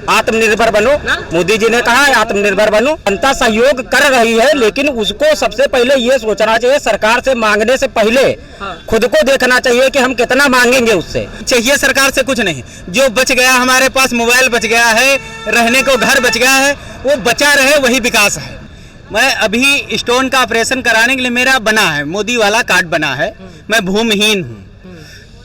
आत्मनिर्भर बनो, मोदी जी ने कहा है आत्मनिर्भर बनो। जनता सहयोग कर रही है, लेकिन उसको सबसे पहले ये सोचना चाहिए, सरकार से मांगने से पहले खुद को देखना चाहिए कि हम कितना मांगेंगे उससे। चाहिए सरकार से कुछ नहीं, जो बच गया हमारे पास मोबाइल बच गया है, रहने को घर बच गया है, वो बचा रहे वही विकास है। मैं अभी स्टोन का ऑपरेशन कराने के लिए मेरा बना है, मोदी वाला कार्ड बना है, मैं भूमिहीन हूँ,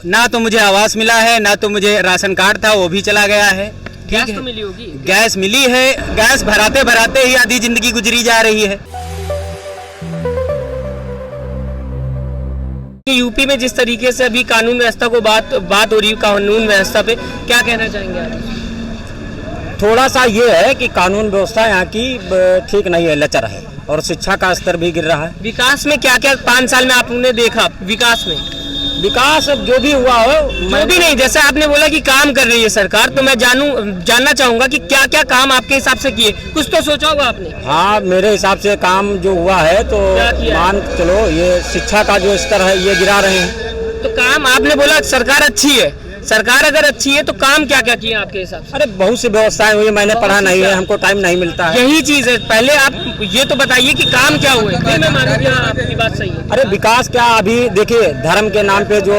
ना तो मुझे आवास मिला है, ना तो मुझे राशन कार्ड था, वो भी चला गया है। गैस तो मिली होगी, गैस मिली है, गैस भराते भराते ही आधी जिंदगी गुजरी जा रही है। यूपी में जिस तरीके से अभी कानून व्यवस्था को बात हो रही है, कानून व्यवस्था पे क्या कहना चाहेंगे आप? थोड़ा सा ये है कि कानून व्यवस्था यहाँ की ठीक नहीं है, लचर है, और शिक्षा का स्तर भी गिर रहा है। विकास में क्या क्या 5 साल में आपने देखा? विकास जो भी हुआ हो, जो भी नहीं, जैसे आपने बोला कि काम कर रही है सरकार, तो मैं जानना चाहूंगा कि क्या क्या काम आपके हिसाब से किए, कुछ तो सोचा होगा आपने। हाँ, मेरे हिसाब से काम जो हुआ है तो मान चलो, ये शिक्षा का जो स्तर है ये गिरा रहे हैं। तो काम आपने बोला सरकार अच्छी है, सरकार अगर अच्छी है तो काम क्या क्या किए आपके हिसाब से? अरे बहुत सी व्यवस्थाएं हुई, मैंने पढ़ा नहीं है, हमको टाइम नहीं मिलता है। यही चीज है, पहले आप ये तो बताइए कि काम क्या हुए, फिर मैं मानूं कि हाँ आपकी बात सही है। अरे विकास क्या, अभी देखिए धर्म के नाम पे जो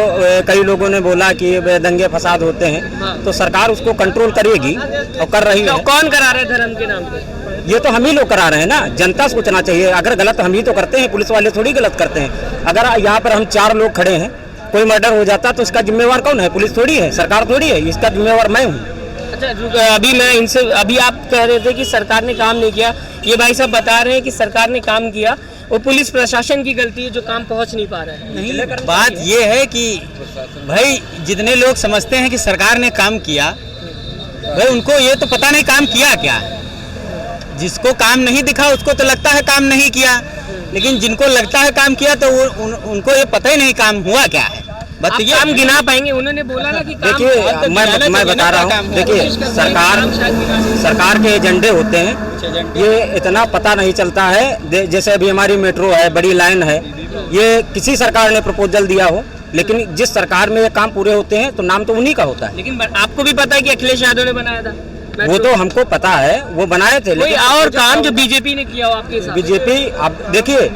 कई लोगों ने बोला कि दंगे फसाद होते हैं, तो सरकार उसको कंट्रोल करेगी और कर रही है। कौन करा रहा है धर्म के नाम पे? ये तो हम ही लोग करा रहे हैं ना, जनता सोचना चाहिए। अगर गलत हम ही तो करते हैं, पुलिस वाले थोड़ी गलत करते हैं। अगर यहाँ पर हम 4 लोग खड़े हैं, कोई मर्डर हो जाता तो इसका जिम्मेवार कौन है? पुलिस थोड़ी है, सरकार थोड़ी है, इसका जिम्मेवार मैं हूँ। अच्छा, अभी आप कह रहे थे कि सरकार ने काम नहीं किया, ये भाई साहब बता रहे हैं कि सरकार ने काम किया और पुलिस प्रशासन की गलती है जो काम पहुंच नहीं पा रहा है। नहीं, बात ये है कि भाई जितने लोग समझते हैं कि सरकार ने काम किया, भाई उनको ये तो पता नहीं काम किया क्या। जिसको काम नहीं दिखा उसको तो लगता है काम नहीं किया, लेकिन जिनको लगता है काम किया तो उनको ये पता ही नहीं काम हुआ क्या है। आप काम गिना पाएंगे? उन्होंने बोला ना कि देखिए मैं बता रहा हूँ, देखिए सरकार के एजेंडे होते हैं, ये इतना पता नहीं चलता है। जैसे अभी हमारी मेट्रो है, बड़ी लाइन है, ये किसी सरकार ने प्रपोजल दिया हो, लेकिन जिस सरकार में ये काम पूरे होते हैं तो नाम तो उन्हीं का होता है। लेकिन आपको भी पता है कि अखिलेश यादव ने बनाया था, वो तो हमको पता है, वो बनाए थे। कोई और काम जो बीजेपी ने किया हो आपके साथ? बीजेपी, अब देखिए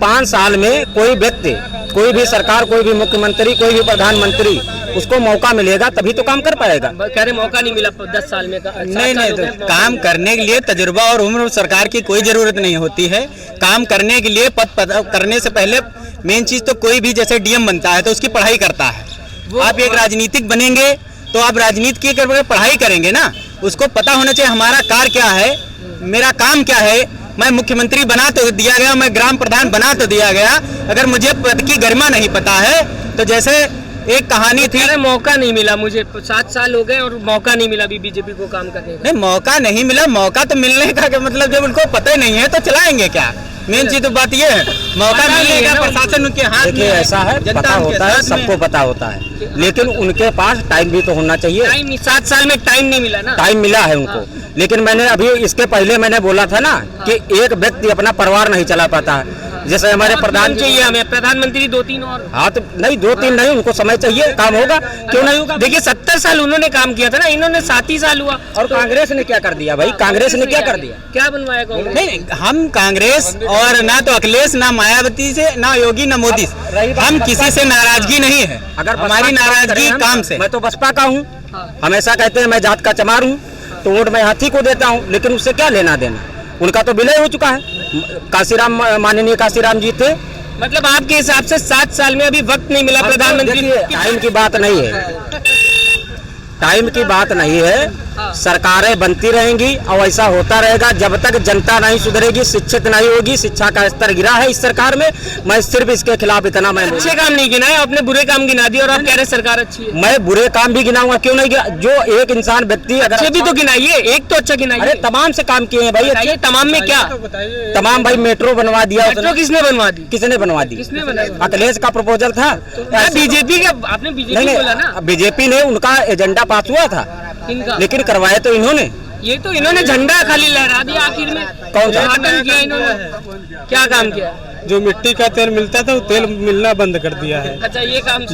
5 साल में कोई व्यक्ति, कोई भी सरकार, कोई भी मुख्यमंत्री, कोई भी प्रधानमंत्री, उसको मौका मिलेगा तभी तो काम कर पाएगा। कह रहे मौका नहीं मिला 10 साल में। नहीं, तो काम करने के लिए तजुर्बा और उम्र सरकार की कोई जरूरत नहीं होती है। काम करने के लिए पद करने से पहले मेन चीज तो कोई भी जैसे डीएम बनता है तो उसकी पढ़ाई करता है। आप एक राजनीतिक बनेंगे तो आप राजनीति की पढ़ाई करेंगे ना, उसको पता होना चाहिए हमारा कार्य क्या है, मेरा काम क्या है। मैं मुख्यमंत्री बना तो दिया गया, मैं ग्राम प्रधान बना तो दिया गया, अगर मुझे पद की गरिमा नहीं पता है तो जैसे एक कहानी थी। मौका नहीं मिला मुझे, 7 साल हो गए और मौका नहीं मिला अभी बीजेपी को काम करने का। नहीं, मौका नहीं मिला, मौका तो मिलने का मतलब जब उनको पता ही नहीं है तो चलाएंगे क्या? मेन चीज तो बात ये है, मौका मिलेगा, प्रशासन उनके हाथ में। देखिए ऐसा है, पता होता है, सबको पता होता है, लेकिन उनके पास टाइम भी तो होना चाहिए। टाइम 7 साल में टाइम नहीं मिला ना। टाइम मिला है उनको, लेकिन मैंने अभी इसके पहले मैंने बोला था ना कि एक व्यक्ति अपना परिवार नहीं चला पाता है। जैसे हमारे प्रधान चाहिए, हमें प्रधानमंत्री 2-3 और। हाँ तो नहीं, 2-3 नहीं, उनको समय चाहिए, काम होगा, क्यों नहीं होगा? देखिए 70 साल उन्होंने काम किया था ना, इन्होंने 7 ही साल हुआ। और कांग्रेस ने क्या कर दिया भाई? कांग्रेस ने क्या कर दिया? क्या बनवाया कांग्रेस? नहीं, हम कांग्रेस और ना तो अखिलेश, ना मायावती से, ना योगी, ना मोदी, हम किसी से नाराजगी नहीं है। अगर हमारी नाराजगी काम से। मैं तो बसपा का हूँ, हमेशा कहते हैं मैं जात का चमार हूँ, तो वोट मैं हाथी को देता हूँ, लेकिन उससे क्या लेना देना? उनका तो विलय हो चुका है। काशीराम, माननीय काशीराम जी थे। मतलब आपके हिसाब से 7 साल में अभी वक्त नहीं मिला प्रधानमंत्री? टाइम की बात नहीं है, टाइम की बात नहीं है। सरकारें बनती रहेंगी और ऐसा होता रहेगा जब तक जनता नहीं सुधरेगी, शिक्षित नहीं होगी। शिक्षा का स्तर गिरा है इस सरकार में। मैं सिर्फ इसके खिलाफ इतना, मैं अच्छे काम नहीं गिनाए, आपने बुरे काम गिना दिए और आप कह रहे सरकार अच्छी है। मैं बुरे काम भी गिनाऊंगा, क्यों नहीं गिना? जो एक इंसान व्यक्ति अगर अच्छे भी तो गिनाइए, एक तो अच्छा गिनाइए। अरे तमाम से काम किए हैं भाई। तमाम में क्या? तमाम भाई, मेट्रो बनवा दिया। मेट्रो किसने बनवा दी? किसने बनवा दी? किसने बनाया? अखिलेश का प्रपोजल था। बीजेपी का, आपने बीजेपी बोला ना। बीजेपी ने, उनका एजेंडा पास हुआ था, लेकिन करवाए तो इन्होंने। ये तो इन्होंने झंडा खाली लहरा दिया आखिर में। कौन सा उद्घाटन किया इन्होंने? क्या काम किया? जो मिट्टी का तेल मिलता था वो तेल मिलना बंद कर दिया है। अच्छा, ये काम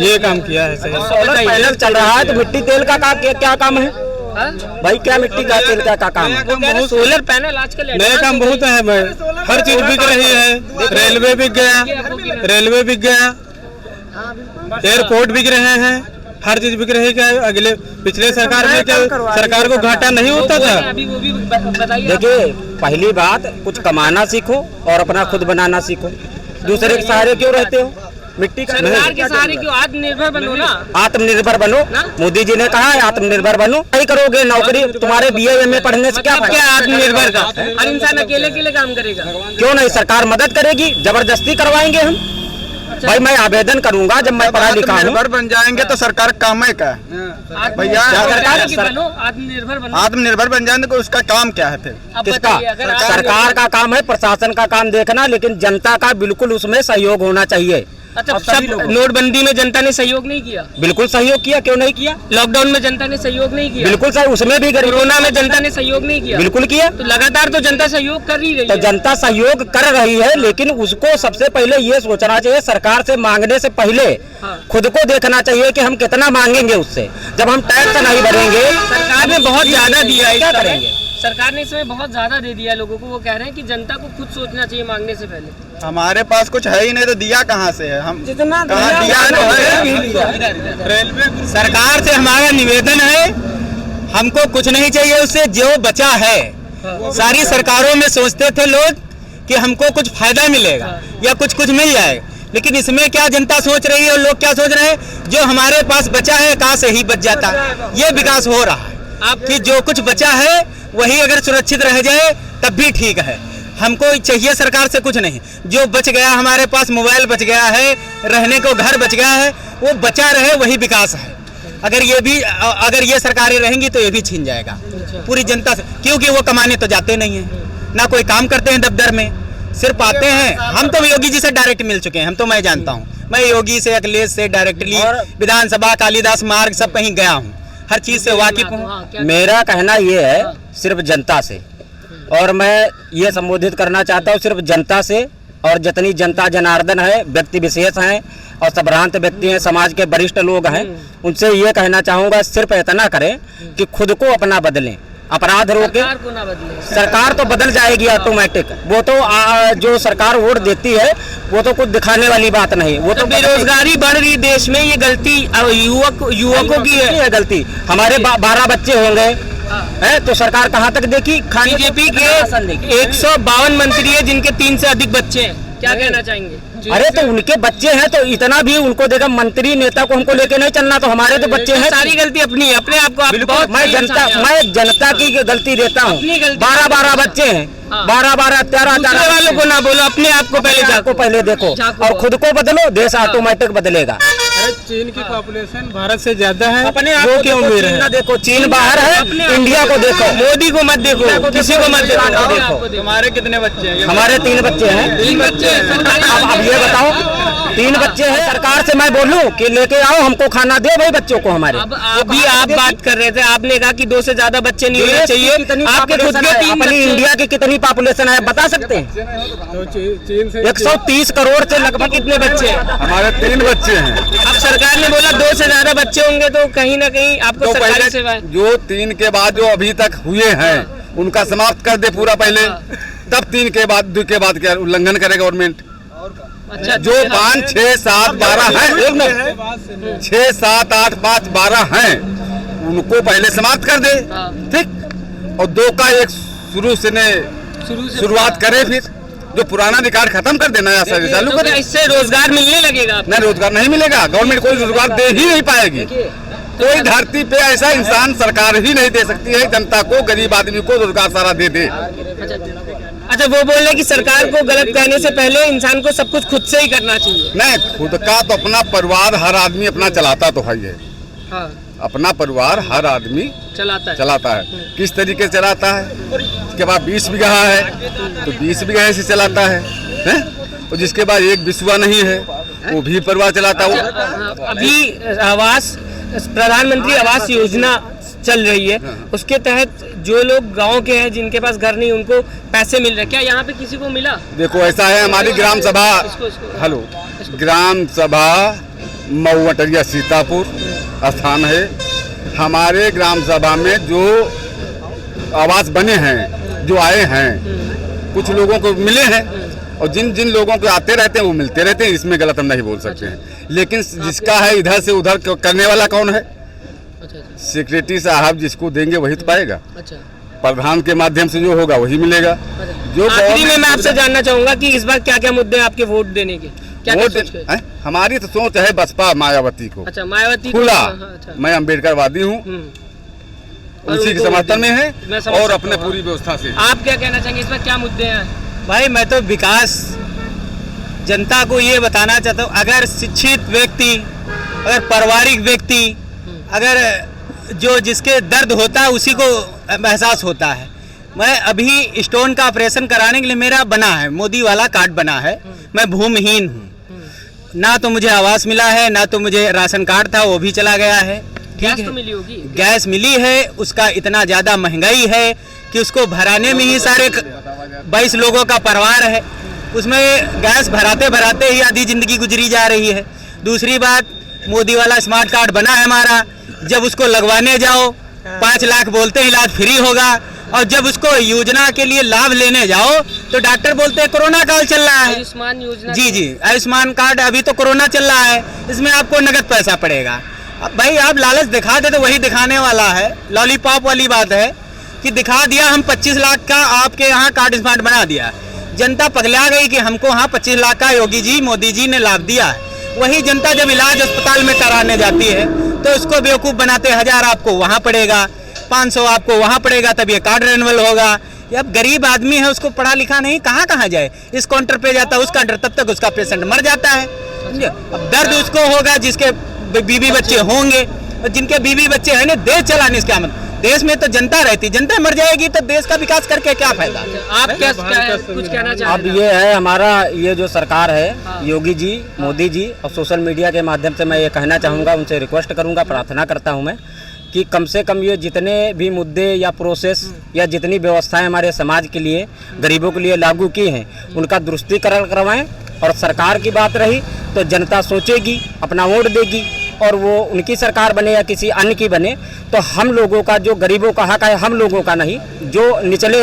किया है। सही सोलर पैनल चल रहा है तो मिट्टी तेल का क्या काम है? हाँ? भाई क्या मिट्टी का तेल का काम है? वो कह रहे सोलर पैनल आजकल नया काम बहुत है भाई, हर चीज बिक रही है। रेलवे बिक गया, रेलवे बिक गया, एयरपोर्ट बिक रहे हैं, हर चीज बिक रही है। अगले पिछले सरकार में क्या सरकार को घाटा नहीं होता था? अभी वो भी बताइए। देखिए, पहली बात कुछ कमाना सीखो और अपना खुद बनाना सीखो। दूसरे के सहारे क्यों रहते हो? मिट्टी का सरकार के सहारे क्यों? आत्मनिर्भर बनो ना। आत्मनिर्भर बनो। मोदी जी ने कहा है आत्मनिर्भर बनो। नहीं करोगे नौकरी, तुम्हारे BA MA पढ़ने से क्या फायदा? आत्मनिर्भर का हर इंसान अकेले काम करेगा? क्यों नहीं, सरकार मदद करेगी, जबरदस्ती करवाएंगे हम। भाई मैं आवेदन करूंगा जब मैं पढ़ा लिखा हूँ। आत्मनिर्भर बन जाएंगे तो सरकार काम है क्या भैया? आत्मनिर्भर बनो। आत्मनिर्भर बन जाएंगे तो उसका काम क्या है फिर? किसका? सरकार का काम है प्रशासन का काम देखना, लेकिन जनता का बिल्कुल उसमें सहयोग होना चाहिए। अच्छा, सब नोटबंदी में जनता ने सहयोग नहीं किया? बिल्कुल सहयोग किया, क्यों नहीं किया? लॉकडाउन में जनता ने सहयोग नहीं किया? बिल्कुल सही, उसमें भी कोरोना में जनता ने सहयोग नहीं किया? बिल्कुल किया। तो लगातार तो जनता सहयोग कर ही रही तो है। जनता सहयोग कर रही है, लेकिन उसको सबसे पहले ये सोचना चाहिए, सरकार से मांगने से पहले खुद को देखना चाहिए कि हम कितना मांगेंगे उससे। जब हम टैक्स नहीं भरेंगे, सरकार ने बहुत ज्यादा दिया है, क्या करेंगे? सरकार ने इसमें बहुत ज्यादा दे दिया लोगों को। वो कह रहे हैं कि जनता को खुद सोचना चाहिए मांगने से पहले। हमारे पास कुछ है ही नहीं तो दिया कहाँ से है? हम जितना कहाँ दिया है? रेलवे सरकार से हमारा निवेदन है, हमको कुछ नहीं चाहिए उससे, जो बचा है। सारी सरकारों में सोचते थे लोग कि हमको कुछ फायदा मिलेगा या कुछ मिल जाएगा, लेकिन इसमें क्या जनता सोच रही है और लोग क्या सोच रहे हैं? जो हमारे पास बचा है कहाँ से ही बच जाता, ये विकास हो रहा है। आपकी जो कुछ बचा है वही अगर सुरक्षित रह जाए तब भी ठीक है। हमको चाहिए सरकार से कुछ नहीं, जो बच गया हमारे पास, मोबाइल बच गया है, रहने को घर बच गया है, वो बचा रहे, वही विकास है। अगर ये सरकारें रहेंगी तो ये भी छीन जाएगा पूरी जनता से, क्योंकि वो कमाने तो जाते नहीं हैं, ना कोई काम करते हैं दफ्तर में, सिर्फ आते हैं। हम तो योगी जी से डायरेक्ट मिल चुके हैं, मैं जानता हूँ, मैं योगी से, अखिलेश से डायरेक्टली विधानसभा, कालिदास मार्ग सब कहीं गया हूँ, हर चीज से वाकिफ हूँ। मेरा कहना ये है सिर्फ जनता से, और मैं ये संबोधित करना चाहता हूँ सिर्फ जनता से, और जितनी जनता जनार्दन है, व्यक्ति विशेष हैं और संभ्रांत व्यक्ति हैं, समाज के वरिष्ठ लोग हैं, उनसे ये कहना चाहूँगा सिर्फ इतना करें कि खुद को अपना बदलें, अपराध रोके। सरकार तो बदल जाएगी ऑटोमेटिक, वो तो जो सरकार वोट देती है वो तो कुछ दिखाने वाली बात नहीं। वो तो बेरोजगारी बढ़ रही देश में, ये गलती युवकों की है। गलती हमारे 12 बच्चे होंगे है तो सरकार कहाँ तक देखी? बीजेपी के 152 मंत्री है जिनके 3 से अधिक बच्चे हैं, क्या कहना चाहेंगे? अरे तो उनके बच्चे हैं तो इतना भी उनको देखा, मंत्री नेता को हमको लेके नहीं चलना, तो हमारे तो बच्चे हैं। सारी गलती अपनी है, अपने आप को मैं जनता की गलती देता हूँ। 12 बच्चे हैं, 12 13 वालों को ना बोलो, अपने आप को पहले देखो और खुद को बदलो, देश ऑटोमेटिक बदलेगा। चीन की पॉपुलेशन भारत से ज्यादा है, अपने आप वो क्यों मेरे चीन देखो, चीन बाहर है, इंडिया को देखो, मोदी को मत देखो, किसी को मत देखो। तुम्हारे कितने बच्चे हैं? हमारे 3 बच्चे हैं। 3 बच्चे। अब ये बताओ, 3 बच्चे हैं, सरकार से मैं बोलूं कि लेके आओ, हमको खाना दे भाई बच्चों को हमारे। अब अभी आप बात कर रहे थे, आपने कहा कि 2 से ज्यादा बच्चे नहीं होने चाहिए। आपके खुद के 3 अपनी इंडिया की कितनी पॉपुलेशन है बता सकते हैं? तो चीन से 130 करोड़ से लगभग कितने बच्चे हैं? हमारे 3 बच्चे हैं। अब सरकार ने बोला 2 से ज्यादा बच्चे होंगे तो कहीं ना कहीं आपको सरकारी सेवा, जो 3 के बाद जो अभी तक हुए हैं उनका समाप्त कर दे पूरा पहले, तब 3 के बाद क्या उल्लंघन करे गवर्नमेंट? अच्छा, जो 5 6 7 12 हैं, 6 7 8 5 12 हैं, उनको पहले समाप्त कर दे, ठीक, और 2 का एक शुरू से शुरुआत करे, फिर जो पुराना रिकॉर्ड खत्म कर देना है, चालू तो करे। इससे रोजगार मिलने लगेगा? नहीं, रोजगार नहीं मिलेगा, गवर्नमेंट कोई रोजगार दे ही नहीं पाएगी। कोई धरती पे ऐसा इंसान सरकार ही नहीं दे सकती है जनता को, गरीब आदमी को रोजगार सारा दे दे। अच्छा, वो बोल रहे कि सरकार को गलत कहने से पहले इंसान को सब कुछ खुद से ही करना चाहिए। नहीं, खुद का तो अपना परिवार हर आदमी अपना चलाता तो है, ये अपना परिवार हर आदमी चलाता है। किस तरीके से चलाता है? उसके बाद 20 बीघा है तो 20 बीघा से चलाता है, और जिसके बाद 1 बिस्वा नहीं है वो भी परिवार चलाता है। अभी प्रधानमंत्री आवास योजना चल रही है, उसके तहत जो लोग गांव के हैं जिनके पास घर नहीं, उनको पैसे मिल रहे हैं, क्या यहाँ पे किसी को मिला? देखो ऐसा है, हमारी ग्राम सभा ग्राम सभा मऊ अटरिया सीतापुर स्थान है, हमारे ग्राम सभा में जो आवास बने हैं, जो आए हैं, कुछ लोगों को मिले हैं और जिन जिन लोगों को आते रहते हैं वो मिलते रहते हैं, इसमें गलत हम नहीं बोल सकते हैं। लेकिन जिसका है इधर से उधर करने वाला कौन है? सेक्रेटरी साहब जिसको देंगे वही तो पाएगा। प्रधान के माध्यम से जो होगा वही मिलेगा। जो आखिरी में मैं आपसे जानना चाहूंगा कि इस बार क्या क्या मुद्दे हैं आपके वोट देने के? क्या हमारी तो सोच है बसपा मायावती को। अच्छा, मायावती खुला। मैं अम्बेडकरवादी हूँ, उसी के समर्थन में है और अपने पूरी व्यवस्था से। आप क्या कहना चाहेंगे इस बार क्या मुद्दे हैं? भाई मैं तो विकास जनता को ये बताना चाहता हूँ, अगर शिक्षित व्यक्ति, अगर पारिवारिक व्यक्ति, अगर जो जिसके दर्द होता है उसी को एहसास होता है। मैं अभी स्टोन का ऑपरेशन कराने के लिए मेरा बना है, मोदी वाला कार्ड बना है। मैं भूमिहीन हूँ, ना तो मुझे आवास मिला है, ना तो मुझे राशन कार्ड था, वो भी चला गया है। ठीक है, तो मिली होगी, गैस मिली है, उसका इतना ज़्यादा महंगाई है कि उसको भराने में ही सारे 22 लोगों का परिवार है, उसमें गैस भराते भराते ही आधी ज़िंदगी गुजरी जा रही है। दूसरी बात, मोदी वाला स्मार्ट कार्ड बना है हमारा, जब उसको लगवाने जाओ 5 लाख बोलते हैं इलाज फ्री होगा, और जब उसको योजना के लिए लाभ लेने जाओ तो डॉक्टर बोलते हैं कोरोना काल चल रहा है। आयुष्मान योजना, जी आयुष्मान कार्ड, अभी तो कोरोना चल रहा है, इसमें आपको नगद पैसा पड़ेगा। अब भाई आप लालच दिखा दे तो वही दिखाने वाला है। लॉलीपॉप वाली बात है कि दिखा दिया हम 25 लाख का आपके यहाँ कार्ड स्मार्ट बना दिया, जनता पगला गई कि हमको यहाँ 25 लाख का योगी जी मोदी जी ने लाभ दिया है। वही जनता जब इलाज अस्पताल में कराने जाती है तो उसको बेवकूफ़ बनाते, 1000 आपको वहाँ पड़ेगा, 500 आपको वहाँ पड़ेगा, तब ये कार्ड रेन्यूअल होगा। अब गरीब आदमी है, उसको पढ़ा लिखा नहीं, कहाँ जाए, इस काउंटर पे जाता है उस काउंटर, तब तक उसका पेशेंट मर जाता है। अब दर्द उसको होगा जिसके बीवी बच्चे होंगे, और जिनके बीवी बच्चे हैं ना, देश चलाने से क्या मतलब? देश में तो जनता रहती, जनता मर जाएगी तो देश का विकास करके क्या फायदा? आप क्या कुछ कहना चाहते हैं? अब ये है हमारा, ये जो सरकार है योगी जी, मोदी जी, और सोशल मीडिया के माध्यम से मैं ये कहना चाहूँगा, उनसे रिक्वेस्ट करूँगा, प्रार्थना करता हूँ मैं कि कम से कम ये जितने भी मुद्दे या प्रोसेस या जितनी व्यवस्थाएं हमारे समाज के लिए, गरीबों के लिए लागू की हैं, उनका दुरुस्तीकरण करवाएं। और सरकार की बात रही तो जनता सोचेगी, अपना वोट देगी, और वो उनकी सरकार बने या किसी अन्य की बने, तो हम लोगों का जो गरीबों का हक है, हम लोगों का नहीं, जो निचले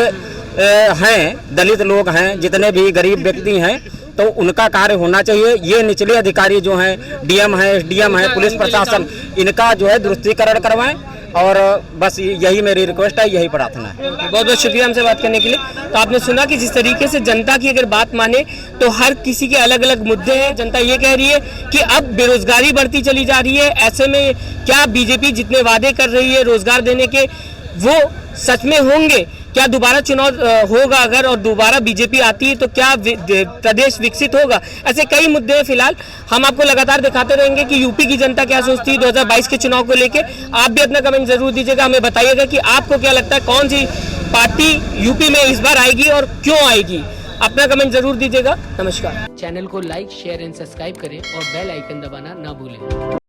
हैं, दलित लोग हैं, जितने भी गरीब व्यक्ति हैं, तो उनका कार्य होना चाहिए। ये निचले अधिकारी जो हैं, डीएम है, एसडीएम है, पुलिस प्रशासन, इनका जो है दुरुस्तीकरण करवाएं। और बस यही मेरी रिक्वेस्ट है, यही प्रार्थना है। बहुत बहुत शुक्रिया हमसे बात करने के लिए। तो आपने सुना कि जिस तरीके से जनता की अगर बात माने तो हर किसी के अलग अलग मुद्दे हैं। जनता ये कह रही है कि अब बेरोजगारी बढ़ती चली जा रही है, ऐसे में क्या बीजेपी जितने वादे कर रही है रोजगार देने के, वो सच में होंगे? क्या दोबारा चुनाव होगा अगर, और दोबारा बीजेपी आती है तो क्या प्रदेश विकसित होगा? ऐसे कई मुद्दे हैं। फिलहाल हम आपको लगातार दिखाते रहेंगे कि यूपी की जनता क्या सोचती है 2022 के चुनाव को लेके। आप भी अपना कमेंट जरूर दीजिएगा, हमें बताइएगा कि आपको क्या लगता है कौन सी पार्टी यूपी में इस बार आएगी और क्यों आएगी। अपना कमेंट जरूर दीजिएगा। नमस्कार। चैनल को लाइक, शेयर एंड सब्सक्राइब करें और बेल आइकन दबाना ना भूलें।